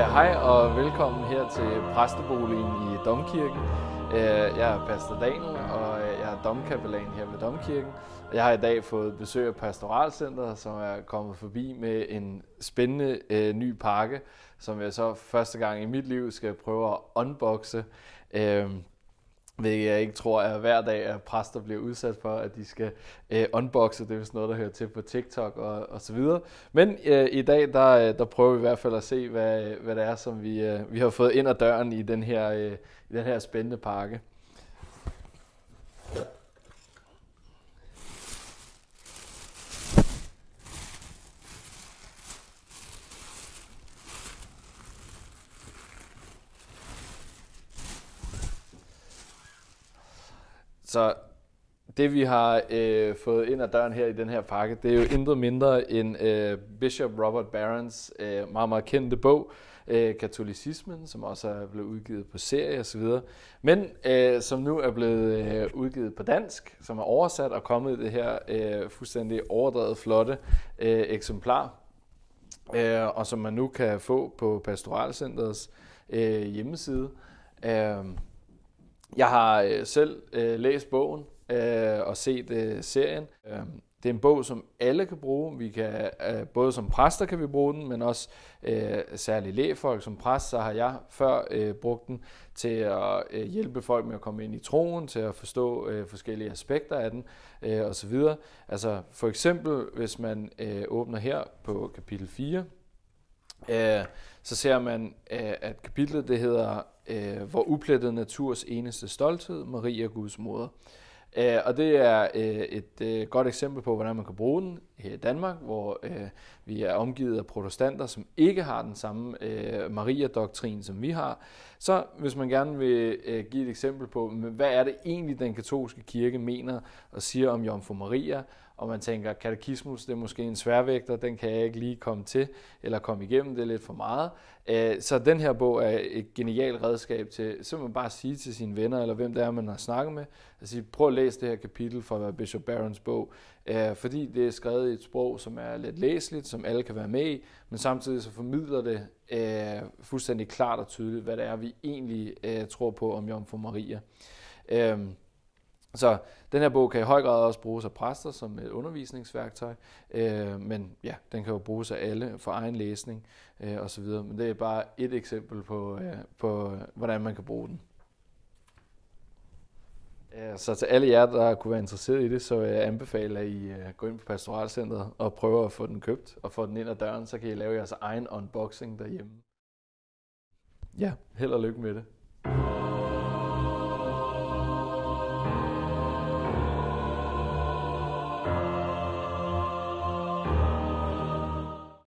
Hej og velkommen her til præsteboligen i Domkirken. Jeg er pastor Daniel, og jeg er domkapellan her ved Domkirken. Jeg har i dag fået besøg af Pastoralcentret, som er kommet forbi med en spændende ny pakke, som jeg så første gang i mit liv skal prøve at unboxe. Hvilket jeg ikke tror er hver dag, at præster bliver udsat for, at de skal unboxe. Det er vist noget, der hører til på TikTok og så videre. Men i dag, der prøver vi i hvert fald at se, hvad det er, som vi har fået ind ad døren i den her spændende pakke. Så det vi har fået ind ad døren her i den her pakke, det er jo intet mindre end Bishop Robert Barrons meget, meget kendte bog, Katolicismen, som også er blevet udgivet på serie osv., men som nu er blevet udgivet på dansk, som er oversat og kommet i det her fuldstændig overdrevet flotte eksemplar, og som man nu kan få på Pastoralcentrets hjemmeside. Jeg har selv læst bogen og set serien. Det er en bog, som alle kan bruge. Vi kan, både som præster kan vi bruge den, men også særligt lægfolk. Som præst, så har jeg før brugt den til at hjælpe folk med at komme ind i troen, til at forstå forskellige aspekter af den osv. Altså for eksempel, hvis man åbner her på kapitel 4, så ser man, at kapitlet det hedder Vor uplettede naturs eneste stolthed, Maria Guds moder. Og det er et godt eksempel på, hvordan man kan bruge den her i Danmark, hvor vi er omgivet af protestanter, som ikke har den samme Maria-doktrin, som vi har. Så hvis man gerne vil give et eksempel på, hvad er det egentlig, den katolske kirke mener og siger om Jomfru Maria, og man tænker, katekismus, det er måske en sværvægter, den kan jeg ikke lige komme til, eller komme igennem, det er lidt for meget. Så den her bog er et genialt redskab til simpelthen bare at sige til sine venner, eller hvem det er, man har snakket med, at sige, prøv at læse det her kapitel fra Bishop Barrons bog, fordi det er skrevet i et sprog, som er let læseligt, som alle kan være med i, men samtidig så formidler det fuldstændig klart og tydeligt, hvad det er, vi egentlig tror på om Jomfru Maria. Så den her bog kan i høj grad også bruges af præster som et undervisningsværktøj, men ja, den kan jo bruges af alle for egen læsning osv. Men det er bare et eksempel på hvordan man kan bruge den. Så til alle jer, der kunne være interesseret i det, så jeg anbefaler, at I går ind på Pastoralcentret og prøver at få den købt og få den ind ad døren, så kan I lave jeres egen unboxing derhjemme. Ja, held og lykke med det.